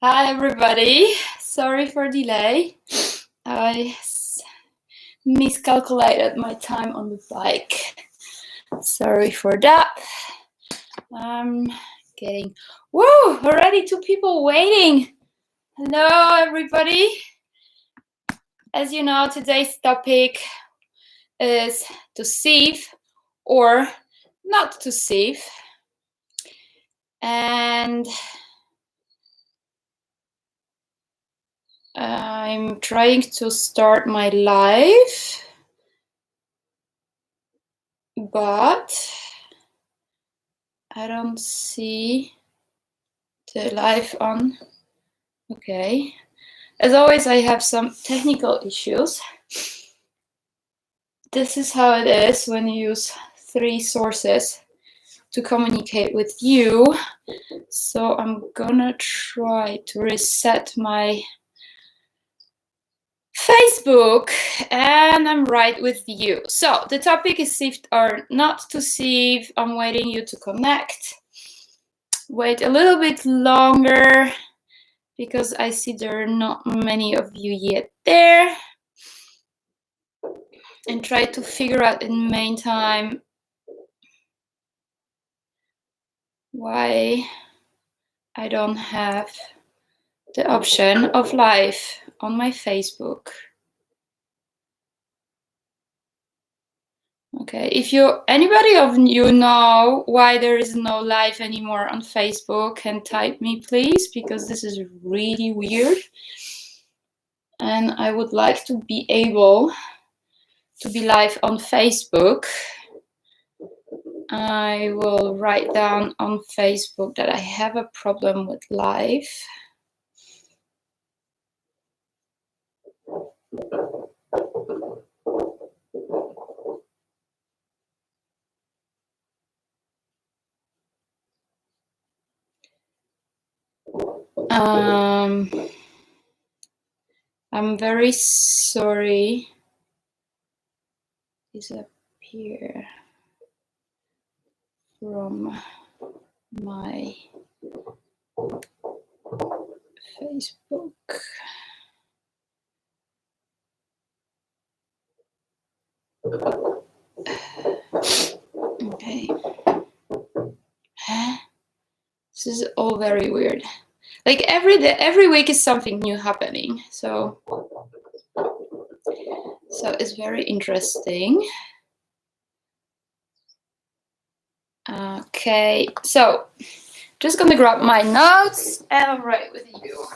Hi everybody, sorry for delay. I miscalculated my time on the bike. Sorry for that. I'm getting, whoa, already 2 people waiting. Hello everybody. As you know, today's topic is to sieve or not to sieve. And I'm trying to start my live, but I don't see the live on. Okay. As always, I have some technical issues. This is how it is when you use 3 sources to communicate with you. So I'm gonna try to reset my Facebook, and I'm right with you. So the topic is sieve or not to sieve. I'm waiting you to connect. Wait a little bit longer because I see there are not many of you yet there. And try to figure out in the meantime why I don't have the option of live on my Facebook. Okay, if anybody of you know why there is no live anymore on Facebook, can type me please, because this is really weird. And I would like to be able to be live on Facebook. I will write down on Facebook that I have a problem with live. I'm very sorry. Disappear from my Facebook. Okay. This is all very weird. Like every week is something new happening. So it's very interesting. Okay, so just gonna grab my notes and I'll write with you.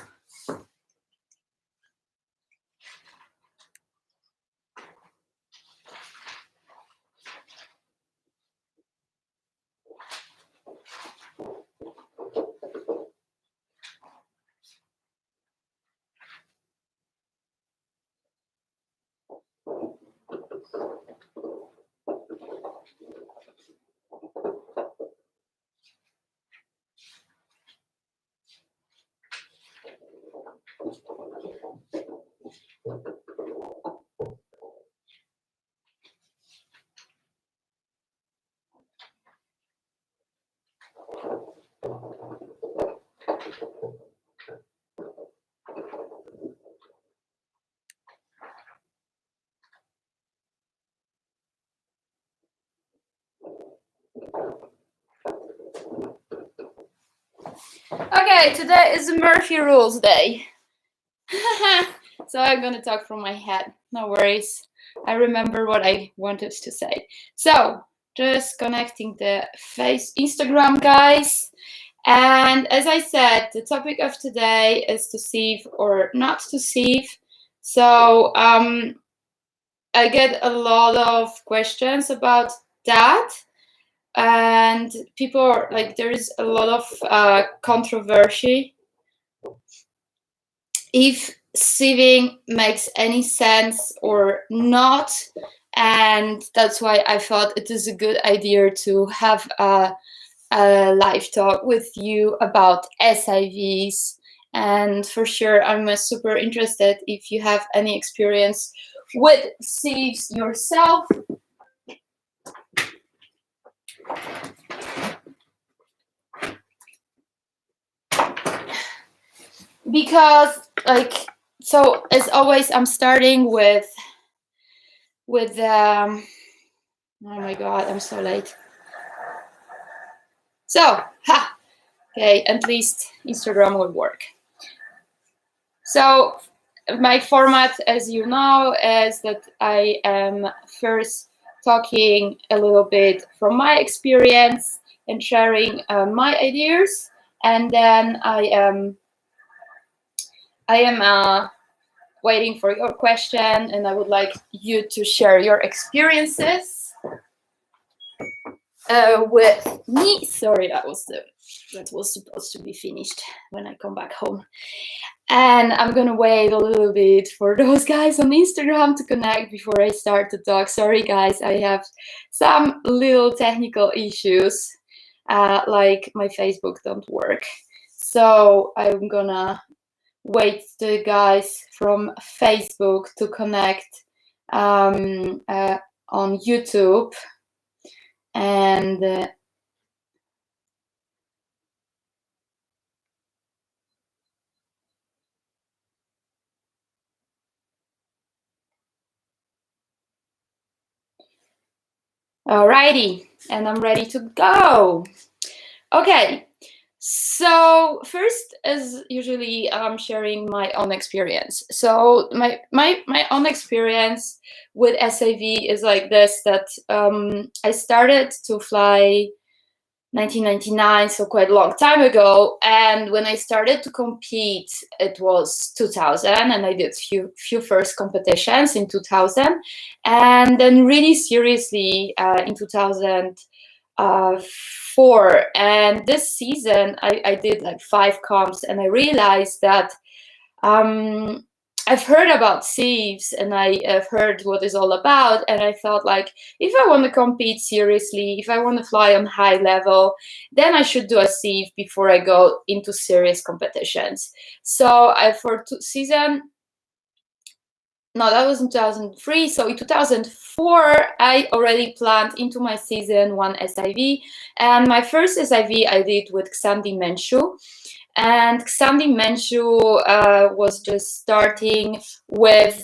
Okay, today is Murphy Rules Day. So I'm gonna talk from my head. No worries. I remember what I wanted to say. So just connecting the Instagram guys. And as I said, the topic of today is to sieve or not to sieve. So I get a lot of questions about that. And people are like, there is a lot of controversy if sieving makes any sense or not. And that's why I thought it is a good idea to have a live talk with you about SIVs. And for sure, I'm super interested if you have any experience with sieves yourself. because so as always, I'm starting with oh my god, I'm so late. So okay, at least Instagram will work. So my format, as you know, is that I am first talking a little bit from my experience and sharing my ideas, and then I am waiting for your question, and I would like you to share your experiences with me. Sorry, that was supposed to be finished when I come back home. And I'm gonna wait a little bit for those guys on Instagram to connect before I start to talk. Sorry guys, I have some little technical issues, like my Facebook don't work. So I'm gonna wait the guys from Facebook to connect on YouTube. And alrighty, and I'm ready to go. Okay, so first, as usually, I'm sharing my own experience. So my own experience with SIV is like this: that I started to fly 1999, so quite a long time ago. And when I started to compete, it was 2000, and I did few first competitions in 2000, and then really seriously in 2004. And this season, I did like 5 comps, and I realized that I've heard about SIVs, and I have heard what it's all about, and I thought, like, if I want to compete seriously, if I want to fly on high level, then I should do a SIV before I go into serious competitions. So that was in 2003. So in 2004, I already planned into my season 1 SIV, and my first SIV I did with Xandi Menshu. And Xandi Menshu was just starting with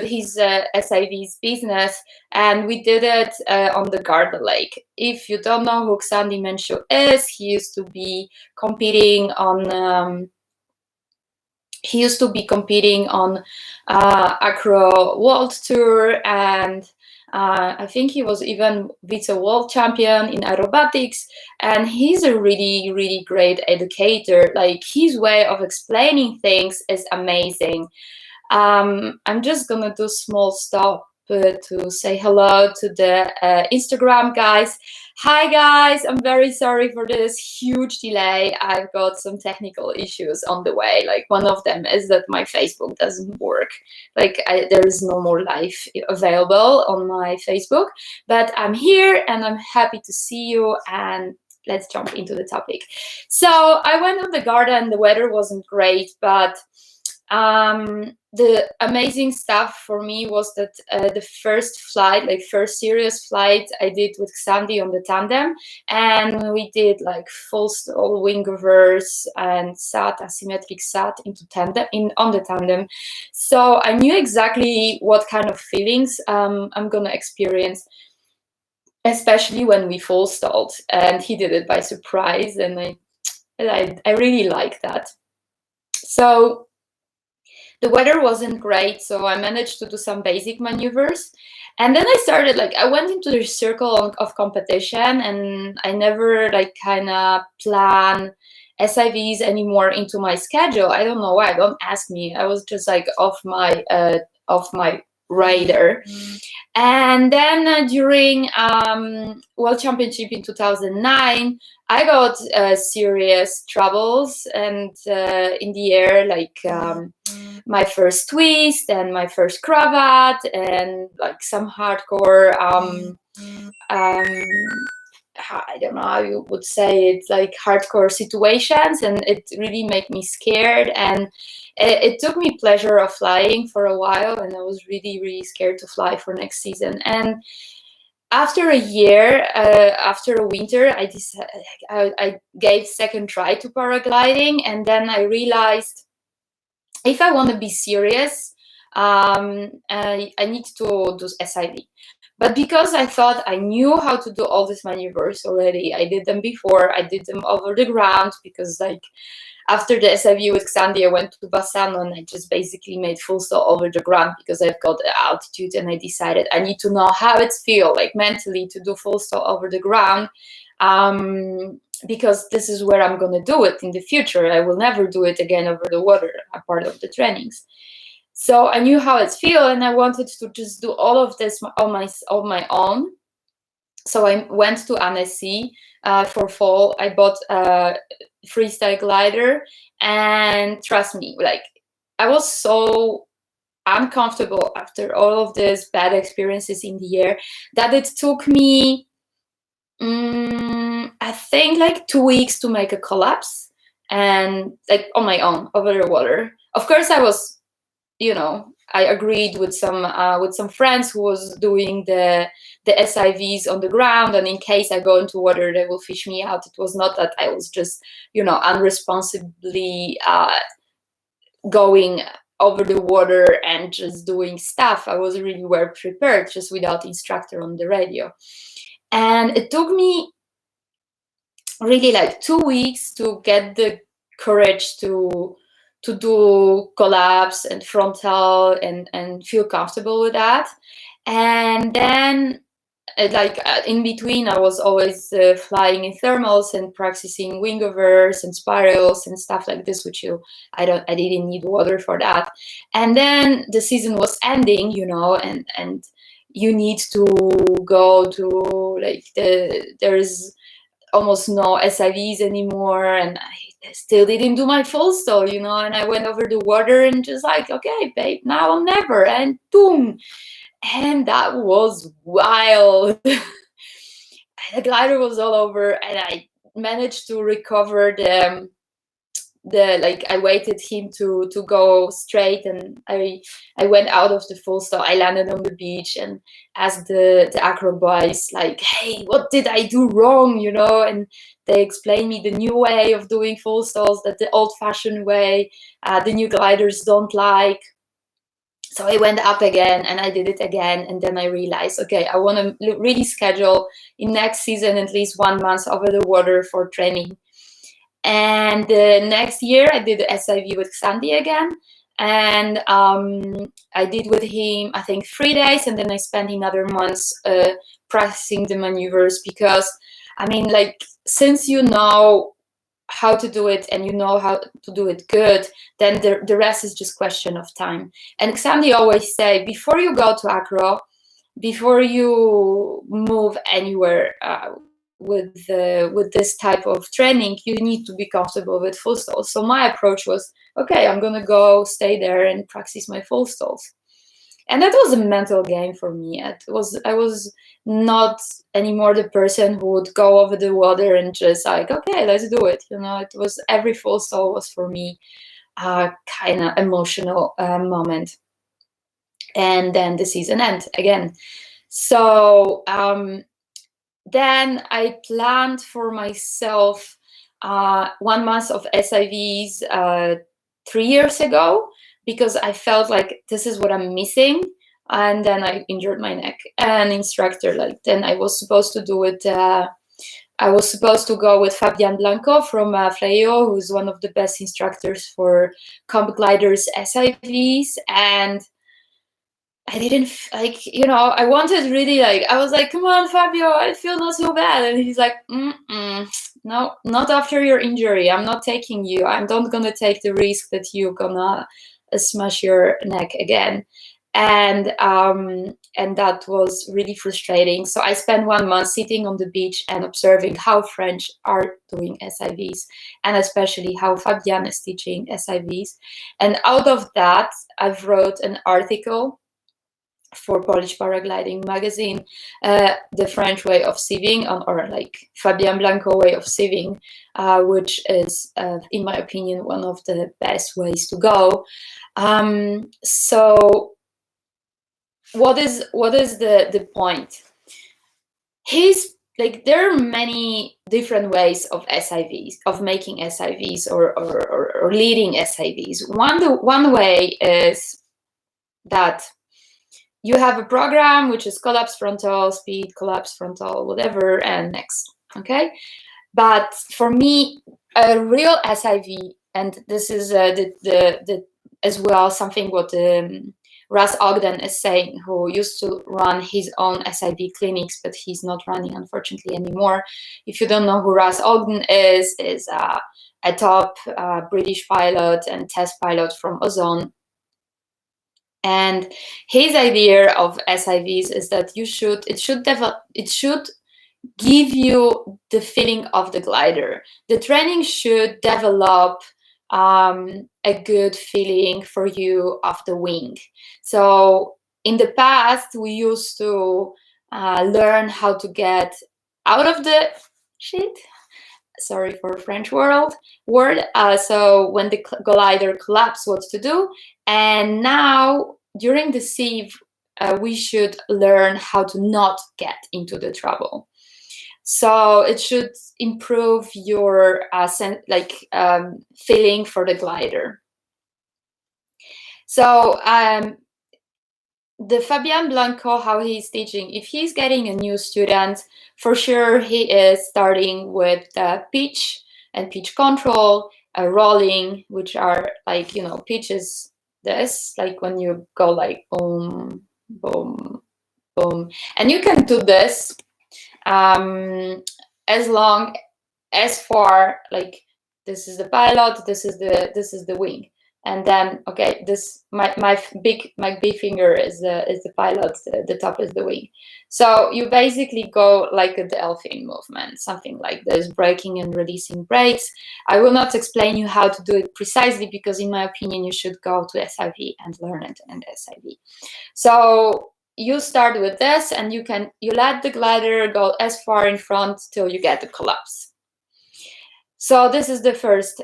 his SIV's business, and we did it on the Garda Lake. If you don't know who Xandi Menshu is, he used to be competing on Acro World Tour, and I think he was even vice-world champion in aerobatics, and he's a really, really great educator. Like, his way of explaining things is amazing. I'm just gonna do small stop to say hello to the Instagram guys. Hi guys, I'm very sorry for this huge delay. I've got some technical issues on the way. Like, one of them is that my Facebook doesn't work. Like, there is no more live available on my Facebook, but I'm here and I'm happy to see you, and let's jump into the topic. So I went on the garden. The weather wasn't great, but the amazing stuff for me was that the first flight, like first serious flight, I did with Xandi on the tandem, and we did like full stall wing reverse and sat asymmetric sat into tandem on the tandem. So I knew exactly what kind of feelings I'm gonna experience, especially when we full stalled, and he did it by surprise, and I really like that. So the weather wasn't great, so I managed to do some basic maneuvers. And then I started, like, I went into the circle of competition, and I never, like, kind of plan SIVs anymore into my schedule. I don't know why, don't ask me. I was just, like, off my radar. And then during World Championship in 2009, I got serious troubles, and in the air, like my first twist and my first cravat, and like some hardcore I don't know how you would say it, like hardcore situations, and it really made me scared, and it took me pleasure of flying for a while, and I was really, really scared to fly for next season. And after a year, after a winter, I decided I gave second try to paragliding, and then I realized if I want to be serious, I need to do SIV. But because I thought I knew how to do all these maneuvers already, I did them before. I did them over the ground because, like, after the SIV with Sandy, I went to Bassano and I just basically made full stall over the ground because I've got the altitude, and I decided I need to know how it feels like mentally to do full stall over the ground, because this is where I'm going to do it in the future. I will never do it again over the water, a part of the trainings. So I knew how it feels, and I wanted to just do all of this on my own. So I went to Annecy for fall. I bought a Freestyle glider, and trust me, like, I was so uncomfortable after all of these bad experiences in the air that it took me, I think, like 2 weeks to make a collapse, and like on my own over the water. Of course, I was, I agreed with some friends who was doing the SIVs on the ground, and in case I go into water, they will fish me out. It was not that I was just, unresponsibly going over the water and just doing stuff. I was really well prepared, just without instructor on the radio. And it took me really like 2 weeks to get the courage to do collapse and frontal and feel comfortable with that. And then in between, I was always flying in thermals and practicing wingovers and spirals and stuff like this, which I didn't need water for that. And then the season was ending, and you need to go to, like, there's almost no SIVs anymore, and I still didn't do my full stall, and I went over the water and just like, okay, babe, now or never, and boom. And that was wild. The glider was all over, and I managed to recover I waited him to go straight, and I went out of the full stall. I landed on the beach and asked the acro boys, like, hey, what did I do wrong, and they explained me the new way of doing full stalls, that the old-fashioned way, the new gliders don't like. So I went up again and I did it again, and then I realized, okay, I want to really schedule in next season at least 1 month over the water for training. And the next year I did the SIV with Sandy again, and I did with him, I think, 3 days, and then I spent another month practicing the maneuvers, because, I mean, like, since you know how to do it and you know how to do it good, then the rest is just question of time. And Sandy always say, before you go to acro, before you move anywhere with this type of training, you need to be comfortable with full stalls. So my approach was, okay, I'm gonna go stay there and practice my full stalls. And that was a mental game for me. I was not anymore the person who would go over the water and just like, okay, let's do it. It was, every full stall was for me a kind of emotional moment. And then the season ended again. So then I planned for myself 1 month of SIVs 3 years ago, because I felt like this is what I'm missing. And then I injured my neck. An instructor, then I was supposed to do it. I was supposed to go with Fabian Blanco from Freio, who's one of the best instructors for comp gliders SIVs. And I didn't I wanted really, I was like, come on, Fabio, I feel not so bad. And he's like, no, not after your injury. I'm not taking you. I'm not gonna take the risk that you're gonna smash your neck again. And that was really frustrating. So I spent 1 month sitting on the beach and observing how French are doing SIVs, and especially how Fabian is teaching SIVs. And out of that, I've wrote an article for Polish Paragliding magazine, the French way of sieving, or like Fabian Blanco way of sieving, which is, in my opinion, one of the best ways to go. So what is the point? he's like, there are many different ways of SIVs, of making SIVs or leading SIVs. One way is that you have a program which is collapse frontal, speed, collapse frontal, whatever, and next. Okay, but for me, a real SIV, and this is the as well something what Russ Ogden is saying, who used to run his own SIV clinics, but he's not running, unfortunately, anymore. If you don't know who Russ Ogden is a top British pilot and test pilot from Ozone. And his idea of SIVs is that it should give you the feeling of the glider. The training should develop a good feeling for you of the wing. So in the past, we used to learn how to get out of the shit. Sorry for French word. So when the glider collapses, what to do. And now during the SIV, we should learn how to not get into the trouble. So it should improve your feeling for the glider. So the Fabian Blanco, how he's teaching, if he's getting a new student, for sure he is starting with the pitch and pitch control, rolling, which are like, you know, pitch is this, like when you go like boom, boom, boom. And you can do this as long as far, like this is the pilot, this is the wing, and then okay, this my big finger is the pilot, the top is the wing. So you basically go like a delphine movement, something like this, braking and releasing brakes. I will not explain you how to do it precisely, because in my opinion you should go to SIV and learn it in SIV. So you start with this, and you let the glider go as far in front till you get the collapse. So this is the first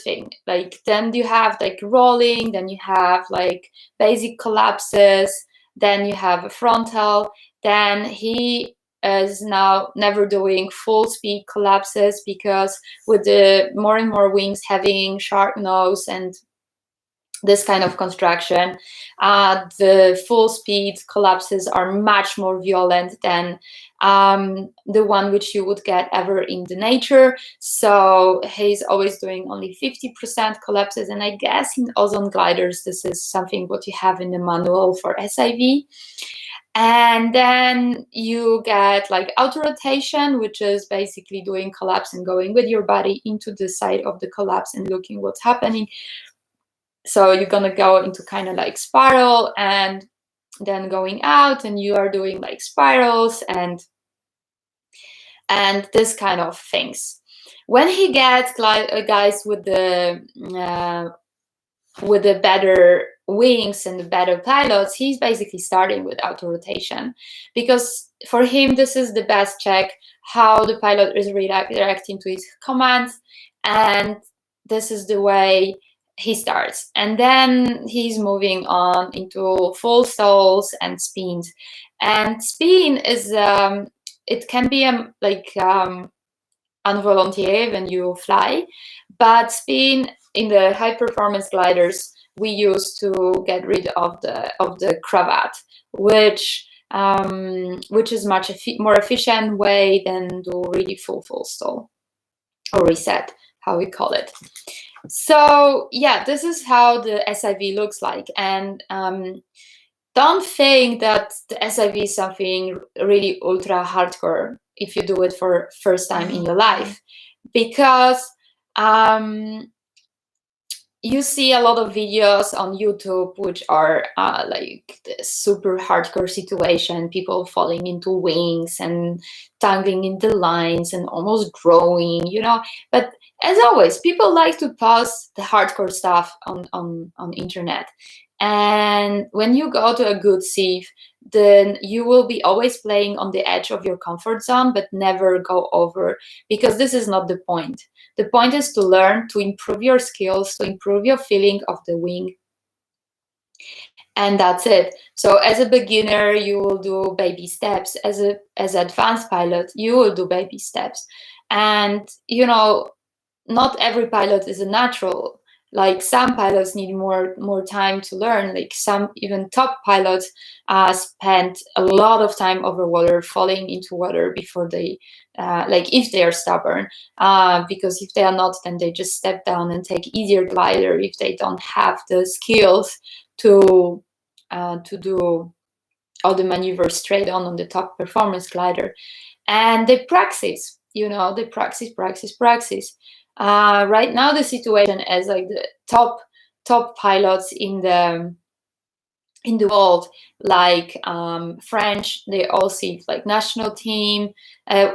thing. Like then you have like rolling, then you have like basic collapses, then you have a frontal. Then he is now never doing full speed collapses, because with the more and more wings having sharp nose and this kind of construction, the full speed collapses are much more violent than the one which you would get ever in the nature. So he's always doing only 50% collapses, and I guess in ozone gliders this is something what you have in the manual for SIV. And then you get like auto rotation, which is basically doing collapse and going with your body into the side of the collapse and looking what's happening. So you're gonna go into kind of like spiral and then going out, and you are doing like spirals and this kind of things. When he gets guys with the better wings and the better pilots, he's basically starting with auto rotation, because for him this is the best check how the pilot is reacting to his commands, and this is the way he starts. And then he's moving on into full stalls and spins. And spin is it can be involunteer when you fly, but spin in the high performance gliders we use to get rid of the cravat, which is much more efficient way than do really full stall or reset, how we call it. So yeah, this is how the SIV looks like. And don't think that the SIV is something really ultra hardcore if you do it for first time in your life, because you see a lot of videos on YouTube which are like this super hardcore situation, people falling into wings and tangling in the lines and almost growing, you know. But as always, people like to post the hardcore stuff on internet. And when you go to a good SIV, then you will be always playing on the edge of your comfort zone, but never go over, because this is not the point. The point is to learn, to improve your skills, to improve your feeling of the wing. and that's it. So as a beginner, you will do baby steps. As advanced pilot, you will do baby steps. And you know, not every pilot is a natural. Like some pilots need more time to learn. Like some even top pilots spend a lot of time over water, falling into water before they, like if they are stubborn, because if they are not, then they just step down and take easier glider if they don't have the skills to do all the maneuvers straight on the top performance glider. And they practice, you know, they practice. Right now the situation is like the top pilots in the world, like French, they all see like national team,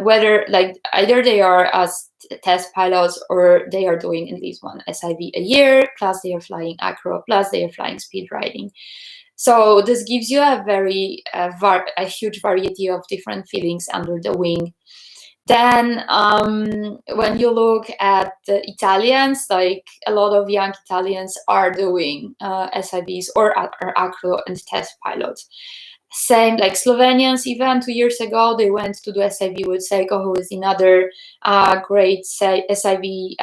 whether like either they are as test pilots or they are doing at least one SIV a year, plus they are flying acro, plus they are flying speed riding. So this gives you a huge variety of different feelings under the wing. Then when you look at the Italians, like a lot of young Italians are doing SIVs or acro and test pilots. Same like Slovenians, even 2 years ago, they went to do SIV with Seiko, who is another great SIV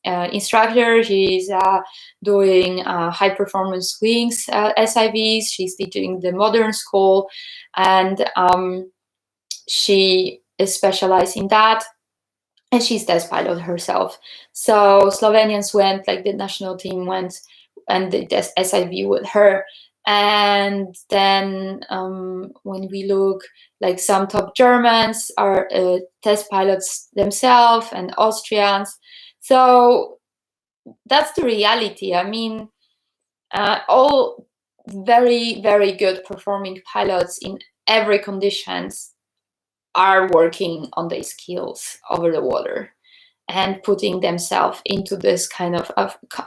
instructor. She's doing high performance wings SIVs. She's teaching the modern school, and she is specialized in that, and she's test pilot herself. So Slovenians went, like the national team went and did this SIV with her. And then when we look, like some top Germans are test pilots themselves, and Austrians. So that's the reality. I mean, all very, very good performing pilots in every conditions are working on their skills over the water and putting themselves into this kind of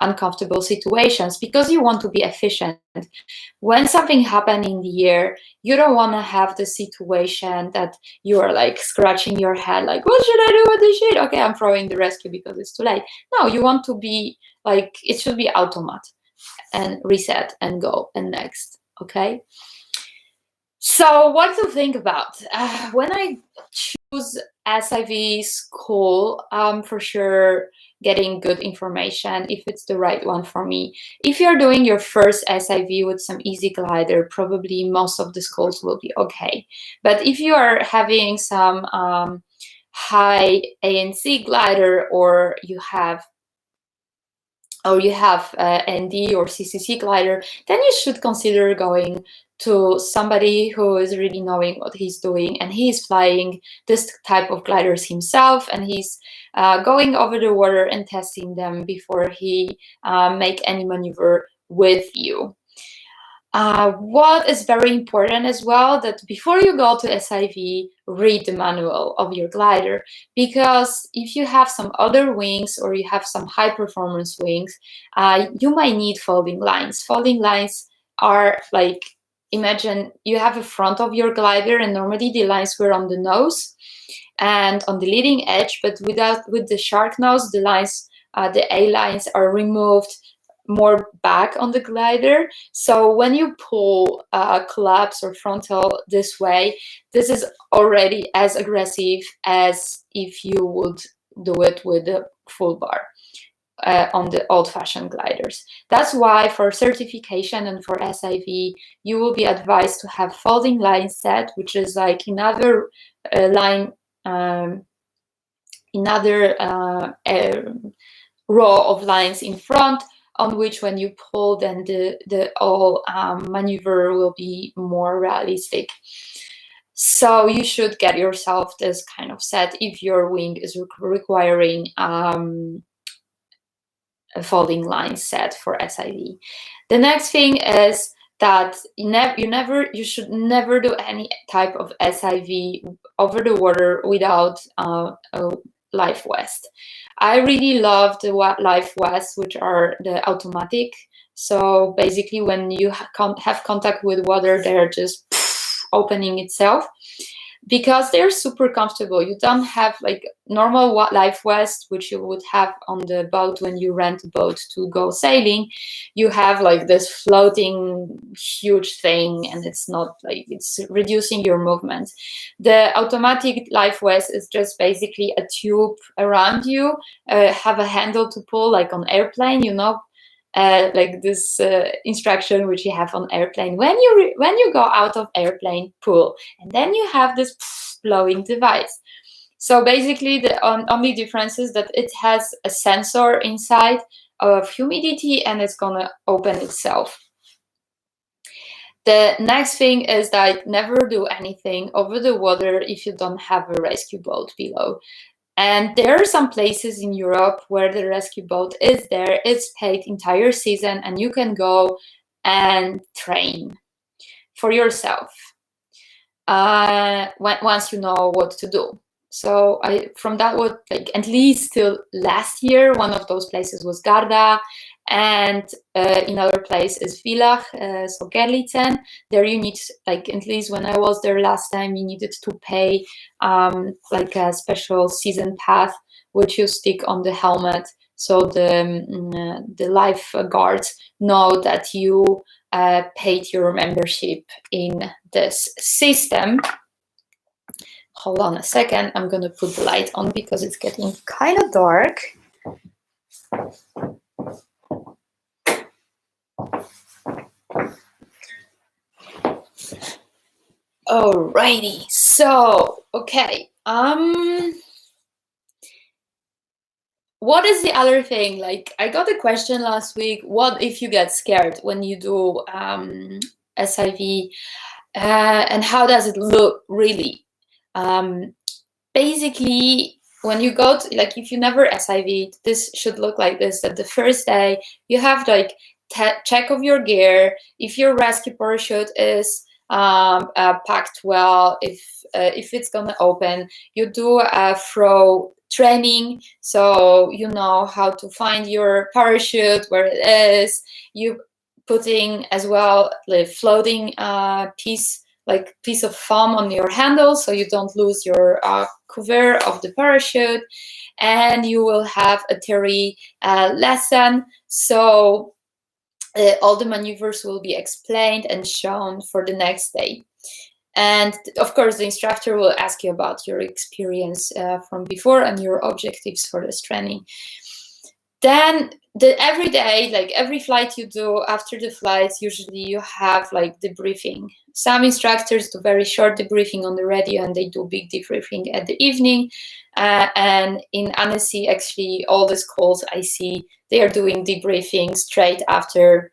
uncomfortable situations, because you want to be efficient. When something happens in the air, you don't want to have the situation that you are like scratching your head, like, what should I do with this shit? Okay, I'm throwing the rescue because it's too late. No, you want to be like, it should be automat and reset and go and next. Okay. So what to think about? When I choose SIV school, for sure getting good information if it's the right one for me. If you're doing your first SIV with some easy glider, probably most of the schools will be okay. But if you are having some high ANC glider, or you have ND or CCC glider, then you should consider going to somebody who is really knowing what he's doing, and he's flying this type of gliders himself, and he's going over the water and testing them before he make any maneuver with you. What is very important as well, that before you go to SIV, read the manual of your glider, because if you have some other wings or you have some high performance wings, you might need folding lines. Folding lines are like, imagine you have a front of your glider, and normally the lines were on the nose and on the leading edge, but with the shark nose, the lines, the A lines are removed more back on the glider. So when you pull collapse or frontal this way, this is already as aggressive as if you would do it with a full bar on the old-fashioned gliders. That's why for certification and for SIV, you will be advised to have folding line set, which is like another line, another row of lines in front, on which when you pull, then the whole maneuver will be more realistic. So you should get yourself this kind of set if your wing is requiring a folding line set for SIV. The next thing is that you should never do any type of SIV over the water without a live vest. I really love the live vests, which are the automatic. So basically, when you have contact with water, they're just opening itself. because they're super comfortable. You don't have like normal life vest, which you would have on the boat when you rent a boat to go sailing. You have like this floating huge thing, and it's not like, it's reducing your movement. The automatic life vest is just basically a tube around you, have a handle to pull like on airplane, you know, like this instruction which you have on airplane. When you go out of airplane, pull, and then you have this blowing device. So basically the only difference is that it has a sensor inside of humidity, and it's gonna open itself. The next thing is that never do anything over the water if you don't have a rescue boat below. And there are some places in Europe where the rescue boat is there. It's paid entire season, and you can go and train for yourself once you know what to do. So from that, what like at least till last year, one of those places was Garda, and another place is Villach, so Gerlitsen. There you need, like, at least when I was there last time, you needed to pay like a special season pass, which you stick on the helmet, so the lifeguards know that you paid your membership in this system. Hold on a second, I'm gonna put the light on because it's getting kind of dark. Alrighty, so okay. What is the other thing? Like, I got a question last week. What if you get scared when you do SIV, and how does it look really? Basically, when you go to, like, if you never SIV, this should look like this. That the first day you have like check of your gear, if your rescue parachute is packed well, if it's gonna open, you do a throw training, so you know how to find your parachute, where it is. You putting as well the floating piece of foam on your handle, so you don't lose your cover of the parachute. And you will have a theory lesson, so all the maneuvers will be explained and shown for the next day. And of course, the instructor will ask you about your experience from before and your objectives for this training. Then every day, like every flight you do, after the flights, usually you have like debriefing. Some instructors do very short debriefing on the radio, and they do big debriefing at the evening. And in Annecy, actually, all the schools I see, they are doing debriefing straight after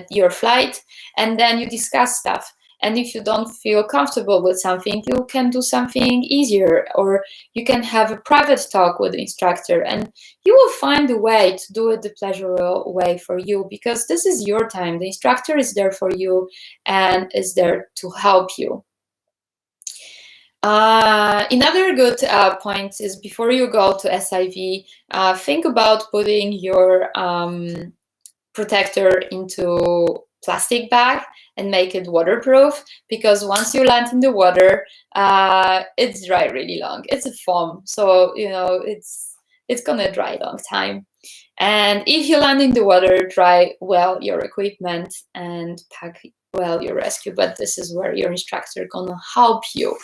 your flight, and then you discuss stuff. And if you don't feel comfortable with something, you can do something easier, or you can have a private talk with the instructor, and you will find a way to do it the pleasurable way for you, because this is your time. The instructor is there for you and is there to help you. Another good point is, before you go to SIV, think about putting your protector into plastic bag and make it waterproof, because once you land in the water, it's dry really long. It's a foam, so you know it's gonna dry a long time. And if you land in the water, dry well your equipment and pack well your rescue. But this is where your instructor gonna help you.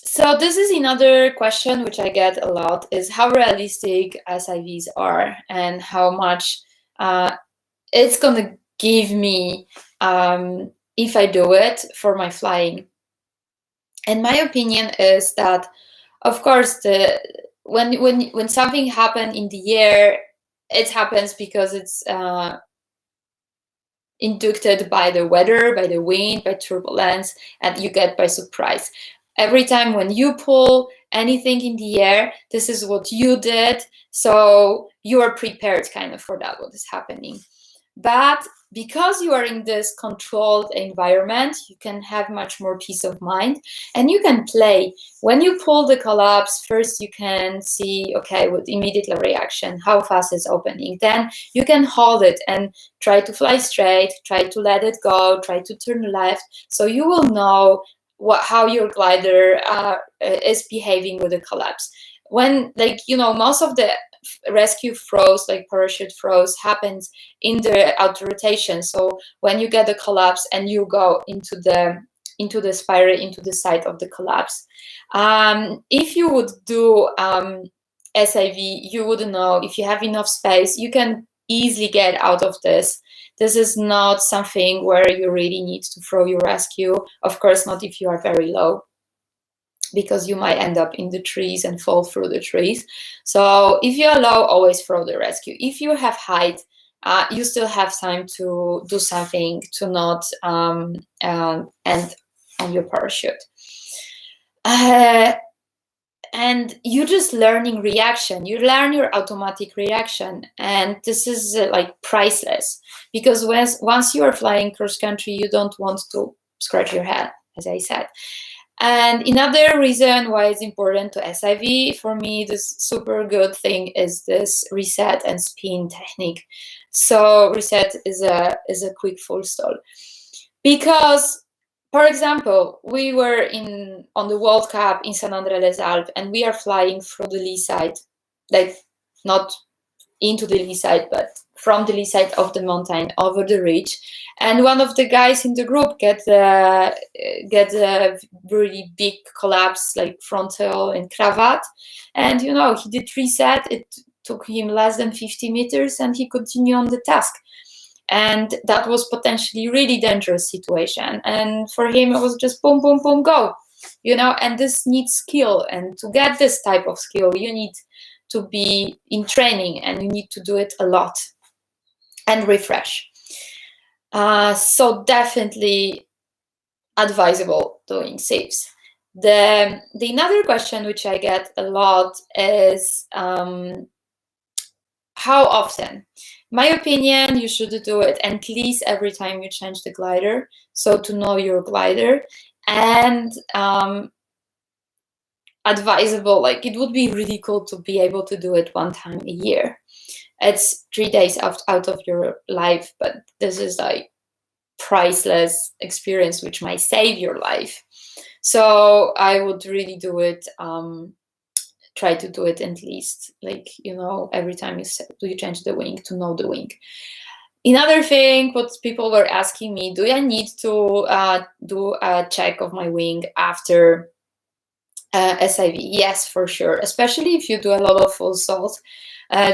So this is another question which I get a lot, is how realistic SIVs are and how much it's gonna give me if I do it for my flying. And my opinion is that, of course, when something happens in the air, it happens because it's induced by the weather, by the wind, by turbulence, and you get by surprise. Every time when you pull anything in the air, this is what you did, so you are prepared kind of for that, what is happening. But because you are in this controlled environment, you can have much more peace of mind, and you can play. When you pull the collapse, first you can see, okay, with immediate reaction, how fast it's opening. Then you can hold it and try to fly straight, try to let it go, try to turn left. So you will know how your glider is behaving with the collapse. When, like, you know, most of the rescue throws, like parachute throws, happens in the auto rotation. So when you get the collapse and you go into the spiral, into the side of the collapse, if you would do SIV, you would know if you have enough space, you can easily get out of this. This is not something where you really need to throw your rescue. Of course, not if you are very low, because you might end up in the trees and fall through the trees. So if you are low, always throw the rescue. If you have height, you still have time to do something to not end on your parachute. And you're just learning reaction. You learn your automatic reaction, and this is like priceless, because once you are flying cross country, you don't want to scratch your head, as I said. And another reason why it's important to SIV, for me, this super good thing is this reset and spin technique. So reset is a quick full stall, because, for example, we were on the World Cup in San André les Alpes, and we are flying through the lee side, like not into the lee side, but from the lee side of the mountain over the ridge. And one of the guys in the group get a really big collapse, like frontal and cravat. And, you know, he did reset. It took him less than 50 meters, and he continued on the task. And that was potentially really dangerous situation. And for him, it was just boom, boom, boom, go, you know, and this needs skill. And to get this type of skill, you need to be in training, and you need to do it a lot and refresh. So definitely advisable doing SIVs. The another question which I get a lot is how often? My opinion, you should do it at least every time you change the glider, so to know your glider. And advisable, like it would be really cool to be able to do it one time a year. It's 3 days out of your life, but this is like priceless experience which might save your life. So I would really do it, try to do it at least, like, you know, every time you change the wing, to know the wing. Another thing, what people were asking me, do I need to do a check of my wing after SIV? Yes, for sure, especially if you do a lot of full salt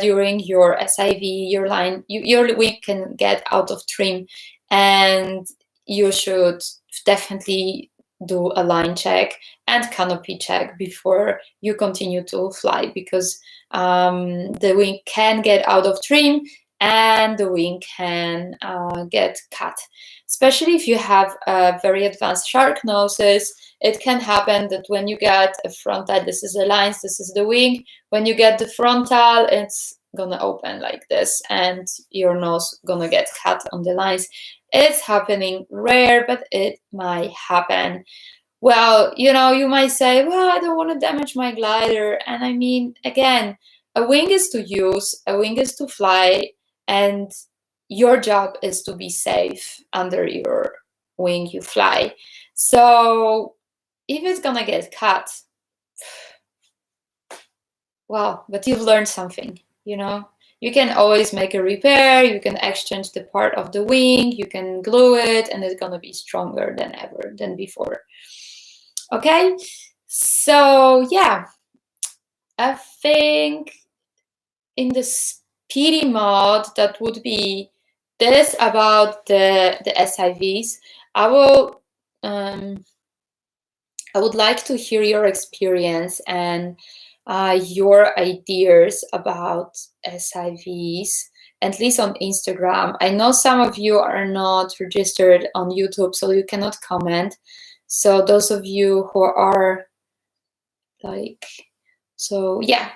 during your SIV, your line, your wing can get out of trim, and you should definitely do a line check and canopy check before you continue to fly, because the wing can get out of trim and the wing can get cut. Especially if you have very advanced shark noses, it can happen that when you get a frontal, this is the lines, this is the wing, when you get the frontal, it's gonna open like this and your nose gonna get cut on the lines. It's happening, rare, but it might happen. Well, you know, you might say, well, I don't want to damage my glider. And I mean, again, a wing is to use, a wing is to fly, and your job is to be safe under your wing you fly. So if it's gonna get cut, well, but you've learned something, you know? You can always make a repair, you can exchange the part of the wing, you can glue it, and it's gonna be stronger than ever, than before. Okay, so yeah, I think in the speedy mode, that would be this about the SIVs. I would like to hear your experience and your ideas about SIVs, at least on Instagram. I know some of you are not registered on YouTube, so you cannot comment. So those of you who are like, so yeah.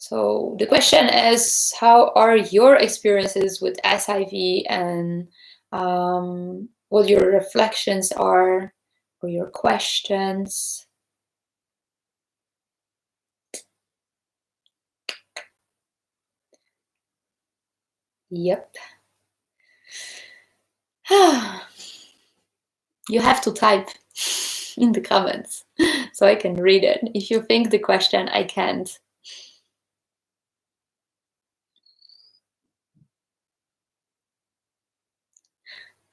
So the question is, how are your experiences with SIV, and what your reflections are or your questions? Yep. You have to type in the comments so I can read it. If you think the question, I can't.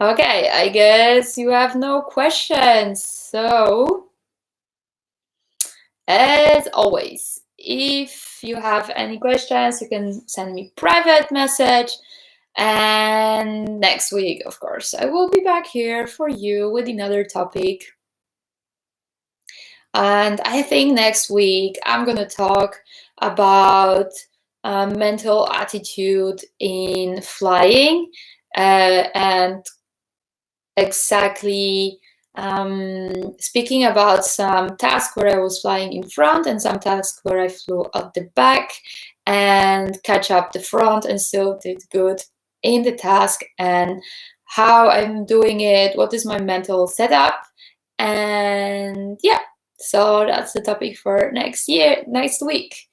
Okay, I guess you have no questions. So, as always, if you have any questions, you can send me private message. And next week, of course, I will be back here for you with another topic. And I think next week I'm gonna talk about mental attitude in flying, and exactly speaking about some tasks where I was flying in front and some tasks where I flew at the back, and catch up the front and still did good in the task, and how I'm doing it, what is my mental setup. And yeah, so that's the topic for next week,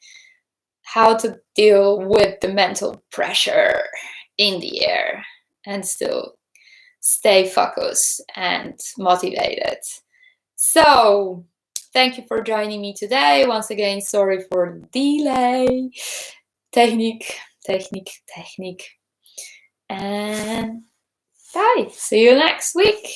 how to deal with the mental pressure in the air and still stay focused and motivated. So thank you for joining me today. Once again, sorry for the delay. Technique. And bye. See you next week.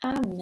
Amazing.